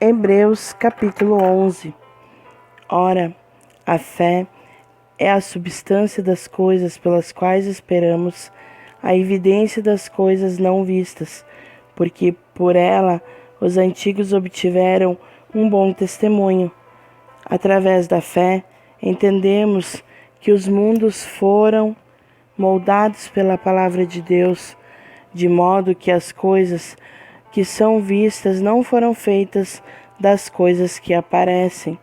Hebreus capítulo 11. Ora, a fé é a substância das coisas pelas quais esperamos, a evidência das coisas não vistas, porque por ela os antigos obtiveram um bom testemunho. Através da fé, entendemos que os mundos foram moldados pela palavra de Deus, de modo que as coisas que são vistas não foram feitas das coisas que aparecem.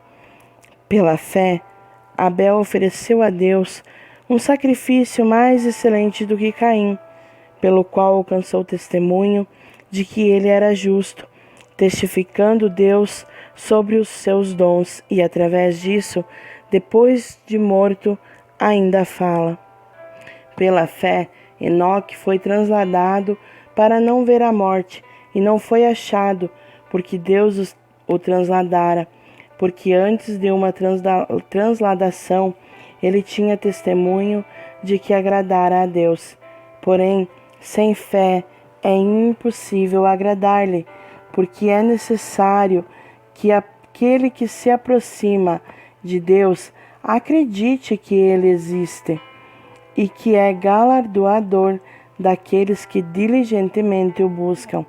Pela fé, Abel ofereceu a Deus um sacrifício mais excelente do que Caim, pelo qual alcançou o testemunho de que ele era justo, testificando Deus sobre os seus dons, e através disso, depois de morto, ainda fala. Pela fé, Enoque foi transladado para não ver a morte, e não foi achado, porque Deus o transladara, porque antes de uma transladação ele tinha testemunho de que agradara a Deus. Porém, sem fé é impossível agradar-lhe, porque é necessário que aquele que se aproxima de Deus acredite que ele existe e que é galardoador daqueles que diligentemente o buscam.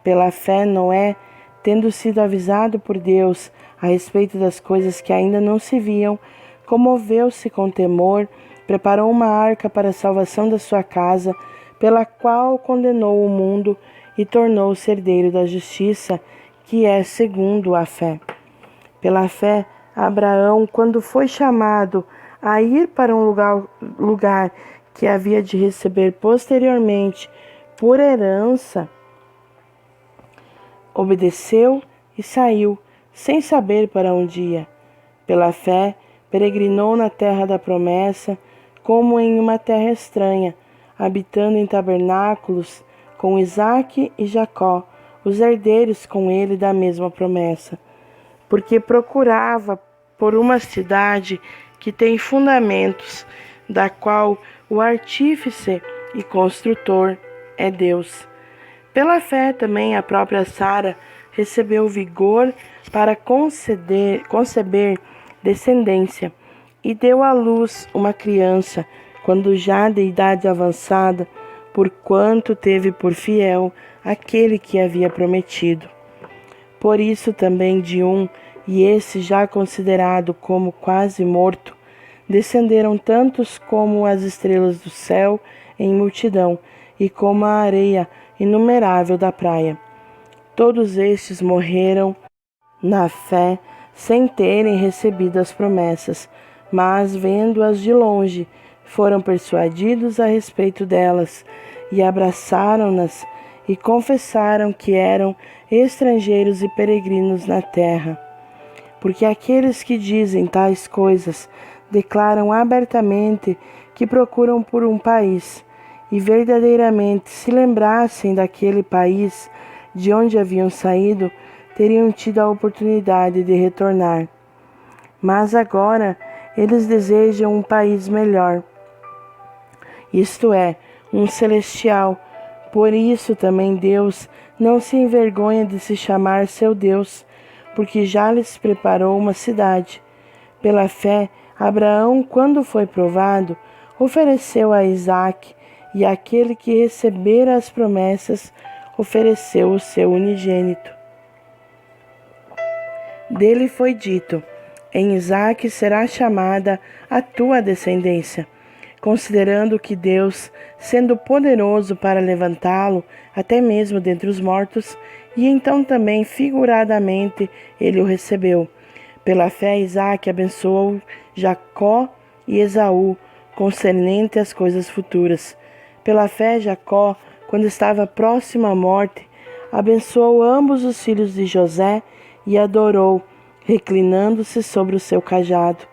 Pela fé, Noé, tendo sido avisado por Deus a respeito das coisas que ainda não se viam, comoveu-se com temor, preparou uma arca para a salvação da sua casa, pela qual condenou o mundo e tornou-se herdeiro da justiça, que é segundo a fé. Pela fé, Abraão, quando foi chamado a ir para um lugar que havia de receber posteriormente por herança, obedeceu e saiu, sem saber para onde ia. Pela fé, peregrinou na terra da promessa, como em uma terra estranha, habitando em tabernáculos com Isaque e Jacó, os herdeiros com ele da mesma promessa, porque procurava por uma cidade que tem fundamentos, da qual o artífice e construtor é Deus. Pela fé também a própria Sara recebeu vigor para conceber descendência e deu à luz uma criança, quando já de idade avançada, porquanto teve por fiel aquele que havia prometido. Por isso também de um, e esse já considerado como quase morto, descenderam tantos como as estrelas do céu em multidão, e como a areia inumerável da praia. Todos estes morreram na fé, sem terem recebido as promessas, mas, vendo-as de longe, foram persuadidos a respeito delas, e abraçaram-nas, e confessaram que eram estrangeiros e peregrinos na terra. Porque aqueles que dizem tais coisas declaram abertamente que procuram por um país, e verdadeiramente se lembrassem daquele país de onde haviam saído, teriam tido a oportunidade de retornar. Mas agora eles desejam um país melhor, isto é, um celestial. Por isso também Deus não se envergonha de se chamar seu Deus, porque já lhes preparou uma cidade. Pela fé, Abraão, quando foi provado, ofereceu a Isaque, e aquele que recebera as promessas ofereceu o seu unigênito. Dele foi dito: em Isaque será chamada a tua descendência, considerando que Deus, sendo poderoso para levantá-lo até mesmo dentre os mortos, e então também figuradamente ele o recebeu. Pela fé, Isaque abençoou Jacó e Esaú, concernente às coisas futuras. Pela fé, Jacó, quando estava próximo à morte, abençoou ambos os filhos de José e adorou, reclinando-se sobre o seu cajado.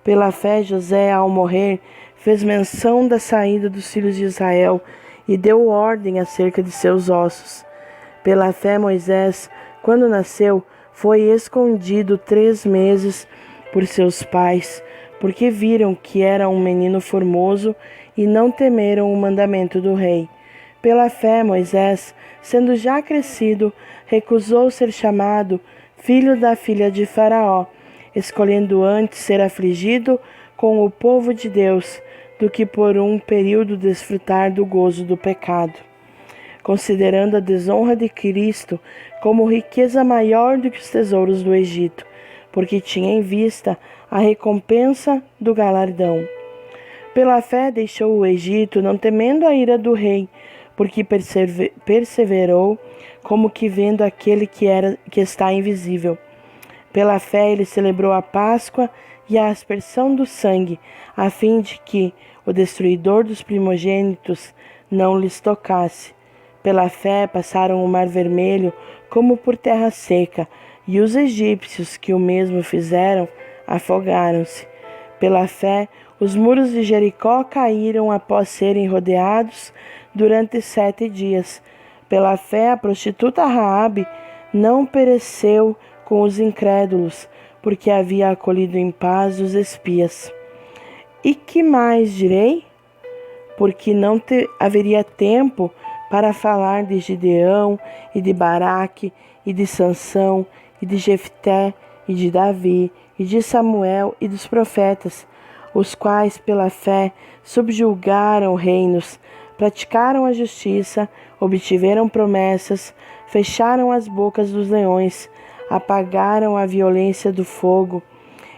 Pela fé, José, ao morrer, fez menção da saída dos filhos de Israel e deu ordem acerca de seus ossos. Pela fé, Moisés, quando nasceu, foi escondido 3 meses por seus pais, porque viram que era um menino formoso e não temeram o mandamento do rei. Pela fé, Moisés, sendo já crescido, recusou ser chamado filho da filha de Faraó, escolhendo antes ser afligido com o povo de Deus do que por um período desfrutar do gozo do pecado, considerando a desonra de Cristo como riqueza maior do que os tesouros do Egito, porque tinha em vista a recompensa do galardão. Pela fé deixou o Egito, não temendo a ira do rei, porque perseverou como que vendo aquele que está invisível. Pela fé ele celebrou a Páscoa e a aspersão do sangue, a fim de que o destruidor dos primogênitos não lhes tocasse. Pela fé passaram o Mar Vermelho como por terra seca, e os egípcios que o mesmo fizeram afogaram-se. Pela fé, os muros de Jericó caíram após serem rodeados durante 7 dias. Pela fé, a prostituta Raabe não pereceu com os incrédulos, porque havia acolhido em paz os espias. E que mais direi? Porque não haveria tempo para falar de Gideão e de Baraque e de Sansão e de Jefté e de Davi e de Samuel e dos profetas, os quais pela fé subjugaram reinos, praticaram a justiça, obtiveram promessas, fecharam as bocas dos leões, apagaram a violência do fogo,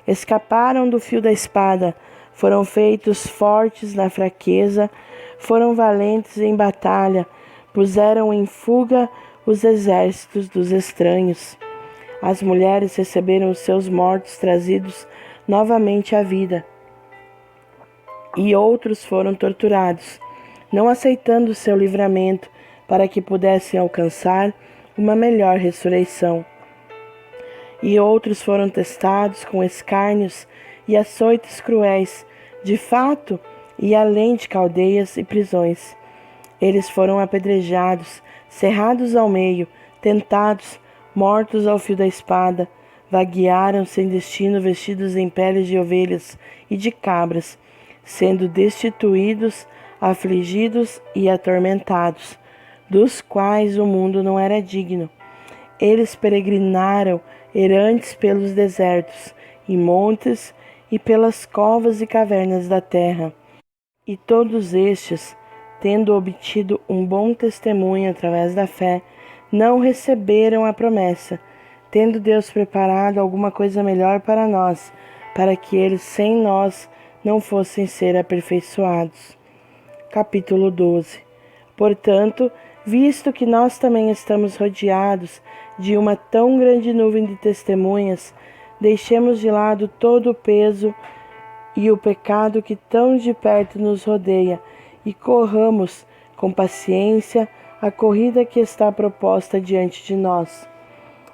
escaparam do fio da espada, foram feitos fortes na fraqueza, foram valentes em batalha, puseram em fuga os exércitos dos estranhos. As mulheres receberam os seus mortos trazidos novamente à vida, e outros foram torturados, não aceitando o seu livramento, para que pudessem alcançar uma melhor ressurreição. E outros foram testados com escárnios e açoites cruéis, de fato, e além de caldeias e prisões. Eles foram apedrejados, cerrados ao meio, tentados, mortos ao fio da espada, vaguearam sem destino vestidos em peles de ovelhas e de cabras, sendo destituídos, afligidos e atormentados, dos quais o mundo não era digno. Eles peregrinaram errantes pelos desertos e montes e pelas covas e cavernas da terra. E todos estes, tendo obtido um bom testemunho através da fé, não receberam a promessa, tendo Deus preparado alguma coisa melhor para nós, para que eles sem nós não fossem ser aperfeiçoados. Capítulo 12. Portanto, visto que nós também estamos rodeados de uma tão grande nuvem de testemunhas, deixemos de lado todo o peso e o pecado que tão de perto nos rodeia, e corramos com paciência a corrida que está proposta diante de nós,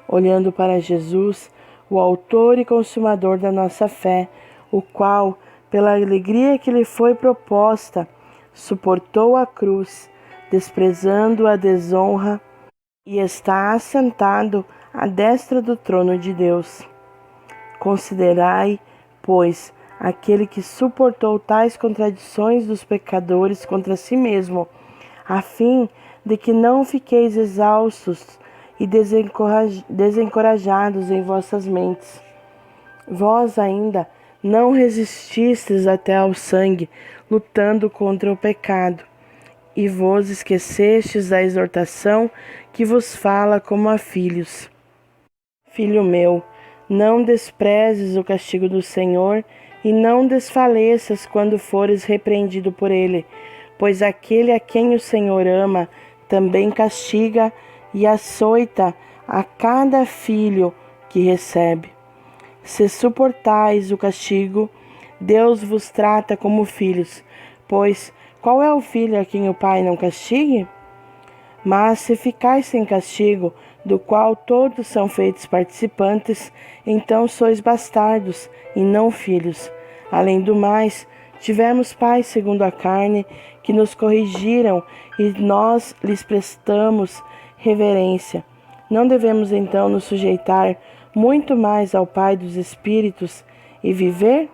olhando para Jesus, o autor e consumador da nossa fé, o qual, pela alegria que lhe foi proposta, suportou a cruz, desprezando a desonra, e está assentado à destra do trono de Deus. Considerai, pois, aquele que suportou tais contradições dos pecadores contra si mesmo, a fim de que não fiqueis exaustos e desencorajados em vossas mentes. Vós ainda não resististes até ao sangue, lutando contra o pecado, e vos esquecestes da exortação que vos fala como a filhos. Filho meu, não desprezes o castigo do Senhor, e não desfaleças quando fores repreendido por ele, pois aquele a quem o Senhor ama também castiga e açoita a cada filho que recebe. Se suportais o castigo, Deus vos trata como filhos, pois qual é o filho a quem o pai não castigue? Mas se ficais sem castigo, do qual todos são feitos participantes, então sois bastardos e não filhos. Além do mais, tivemos pais segundo a carne, que nos corrigiram e nós lhes prestamos reverência. Não devemos então nos sujeitar muito mais ao Pai dos Espíritos e viver?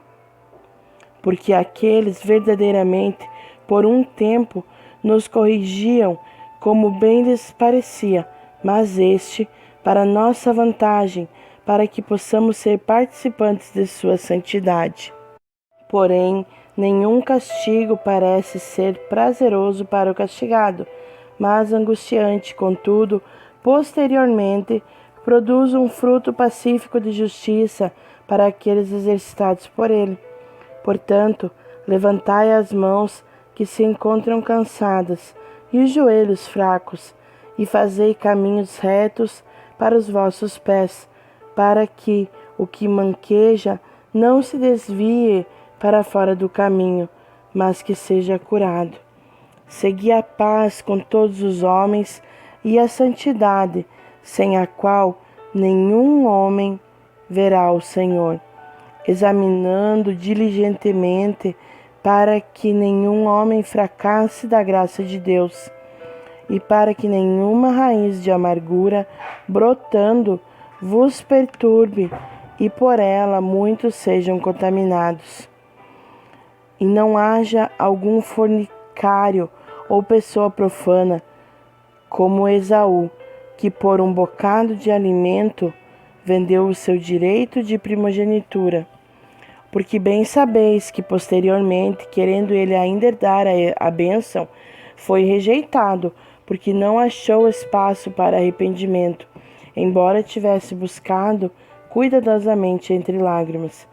Porque aqueles verdadeiramente, por um tempo, nos corrigiam como bem lhes parecia, mas este, para nossa vantagem, para que possamos ser participantes de sua santidade. Porém, nenhum castigo parece ser prazeroso para o castigado, mas angustiante. Contudo, posteriormente, produz um fruto pacífico de justiça para aqueles exercitados por ele. Portanto, levantai as mãos que se encontram cansadas e os joelhos fracos, e fazei caminhos retos para os vossos pés, para que o que manqueja não se desvie para fora do caminho, mas que seja curado. Segui a paz com todos os homens e a santidade, sem a qual nenhum homem verá o Senhor, examinando diligentemente para que nenhum homem fracasse da graça de Deus, e para que nenhuma raiz de amargura brotando vos perturbe, e por ela muitos sejam contaminados. E não haja algum fornicário ou pessoa profana, como Esaú, que por um bocado de alimento vendeu o seu direito de primogenitura. Porque bem sabeis que posteriormente, querendo ele ainda herdar a bênção, foi rejeitado, porque não achou espaço para arrependimento, embora tivesse buscado cuidadosamente entre lágrimas.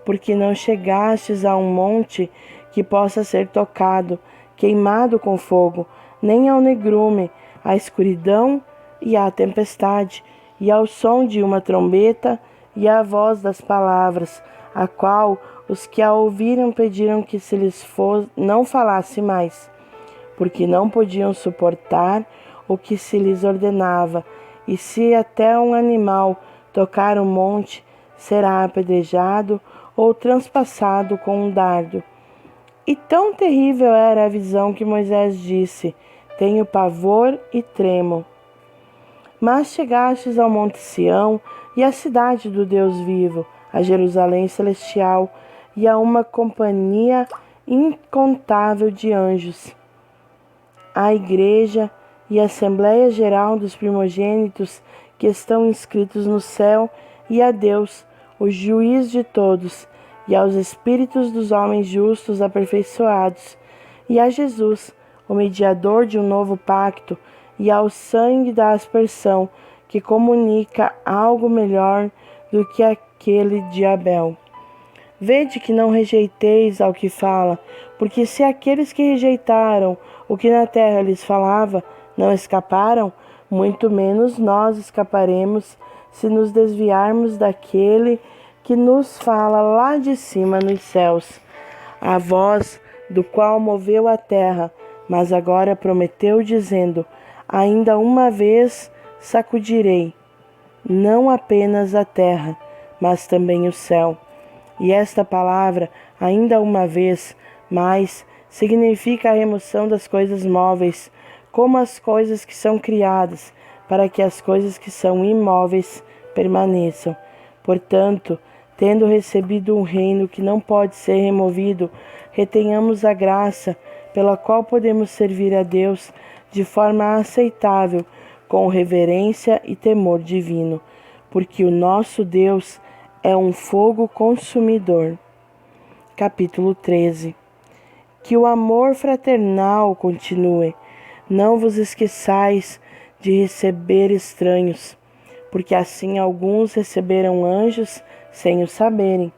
Porque não chegastes a um monte que possa ser tocado, queimado com fogo, nem ao negrume, à escuridão e à tempestade, e ao som de uma trombeta e à voz das palavras, a qual os que a ouviram pediram que se lhes não falasse mais, porque não podiam suportar o que se lhes ordenava, e se até um animal tocar um monte, será apedrejado ou transpassado com um dardo. E tão terrível era a visão que Moisés disse: tenho pavor e tremo. Mas chegastes ao monte Sião e à cidade do Deus vivo, a Jerusalém celestial e a uma companhia incontável de anjos, à igreja e à Assembleia Geral dos primogênitos que estão inscritos no céu, e a Deus, o juiz de todos, e aos espíritos dos homens justos aperfeiçoados, e a Jesus, o mediador de um novo pacto, e ao sangue da aspersão, que comunica algo melhor do que aquele de Abel. Vede que não rejeiteis ao que fala, porque se aqueles que rejeitaram o que na terra lhes falava não escaparam, muito menos nós escaparemos se nos desviarmos daquele que nos fala lá de cima nos céus, a voz do qual moveu a terra, mas agora prometeu, dizendo: ainda uma vez sacudirei, não apenas a terra, mas também o céu. E esta palavra, ainda uma vez, mais, significa a remoção das coisas móveis, como as coisas que são criadas, para que as coisas que são imóveis permaneçam. Portanto, tendo recebido um reino que não pode ser removido, retenhamos a graça pela qual podemos servir a Deus de forma aceitável, com reverência e temor divino, porque o nosso Deus é um fogo consumidor. Capítulo 13. Que o amor fraternal continue. Não vos esqueçais de receber estranhos, porque assim alguns receberam anjos sem o saberem.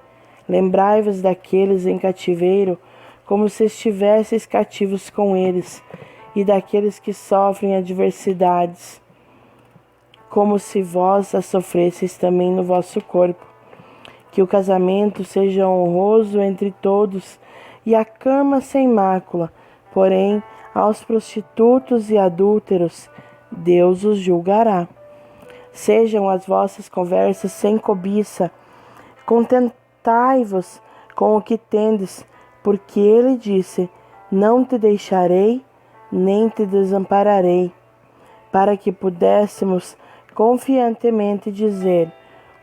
Lembrai-vos daqueles em cativeiro, como se estivesseis cativos com eles, e daqueles que sofrem adversidades, como se vós as sofresseis também no vosso corpo. Que o casamento seja honroso entre todos, e a cama sem mácula, porém aos prostitutos e adúlteros Deus os julgará. Sejam as vossas conversas sem cobiça, contentai-vos com o que tendes, porque ele disse: não te deixarei, nem te desampararei, para que pudéssemos confiantemente dizer: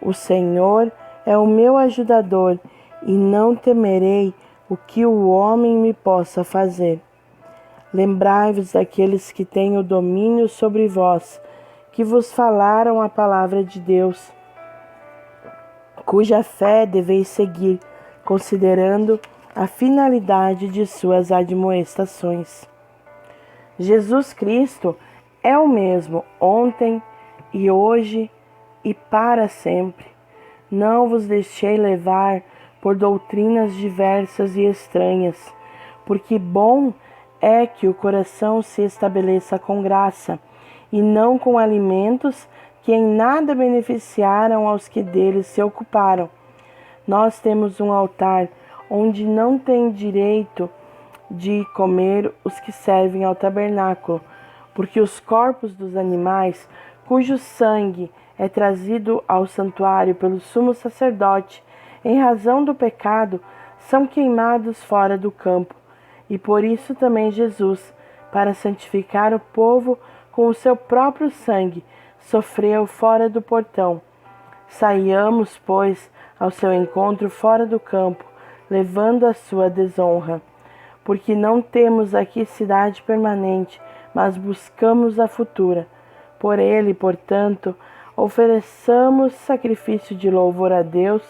o Senhor é o meu ajudador, e não temerei o que o homem me possa fazer. Lembrai-vos daqueles que têm o domínio sobre vós, que vos falaram a palavra de Deus. cuja fé deveis seguir, considerando a finalidade de suas admoestações. Jesus Cristo é o mesmo ontem e hoje e para sempre. Não vos deixei levar por doutrinas diversas e estranhas, porque bom é que o coração se estabeleça com graça, e não com alimentos que em nada beneficiaram aos que deles se ocuparam. Nós temos um altar onde não tem direito de comer os que servem ao tabernáculo, porque os corpos dos animais, cujo sangue é trazido ao santuário pelo sumo sacerdote, em razão do pecado, são queimados fora do campo. E por isso também Jesus, para santificar o povo com o seu próprio sangue, sofreu fora do portão. Saiamos, pois, ao seu encontro fora do campo, levando a sua desonra. Porque não temos aqui cidade permanente, mas buscamos a futura. Por ele, portanto, ofereçamos sacrifício de louvor a Deus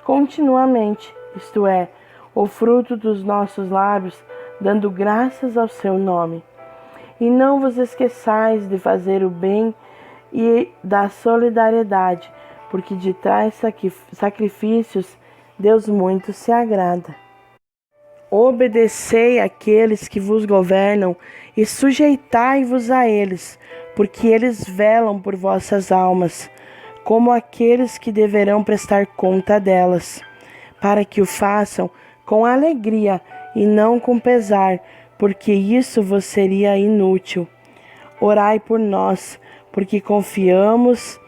continuamente, isto é, o fruto dos nossos lábios, dando graças ao seu nome. E não vos esqueçais de fazer o bem e da solidariedade, porque de tais sacrifícios Deus muito se agrada. Obedecei àqueles que vos governam e sujeitai-vos a eles, porque eles velam por vossas almas, como aqueles que deverão prestar conta delas, para que o façam com alegria e não com pesar, porque isso vos seria inútil. Orai por nós, porque confiamos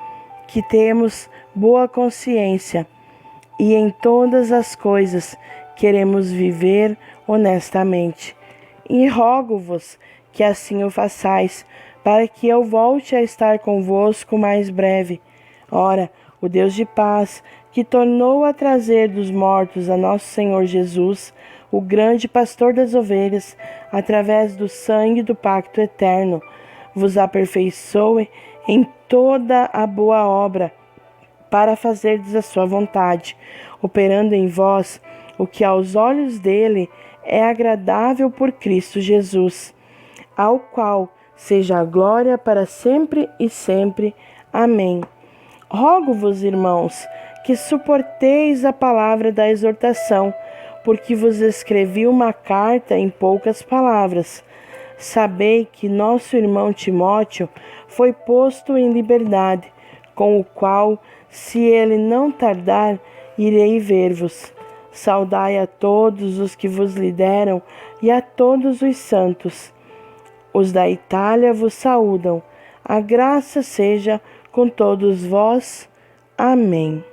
que temos boa consciência e em todas as coisas queremos viver honestamente. E rogo-vos que assim o façais, para que eu volte a estar convosco mais breve. Ora, o Deus de paz, que tornou a trazer dos mortos a nosso Senhor Jesus, o grande pastor das ovelhas, através do sangue do pacto eterno, vos aperfeiçoe em toda a boa obra, para fazerdes a sua vontade, operando em vós o que aos olhos dele é agradável por Cristo Jesus, ao qual seja a glória para sempre e sempre. Amém. Rogo-vos, irmãos, que suporteis a palavra da exortação, porque vos escrevi uma carta em poucas palavras. Sabei que nosso irmão Timóteo foi posto em liberdade, com o qual, se ele não tardar, irei ver-vos. Saudai a todos os que vos lideram e a todos os santos. Os da Itália vos saúdam. A graça seja com todos vós. Amém.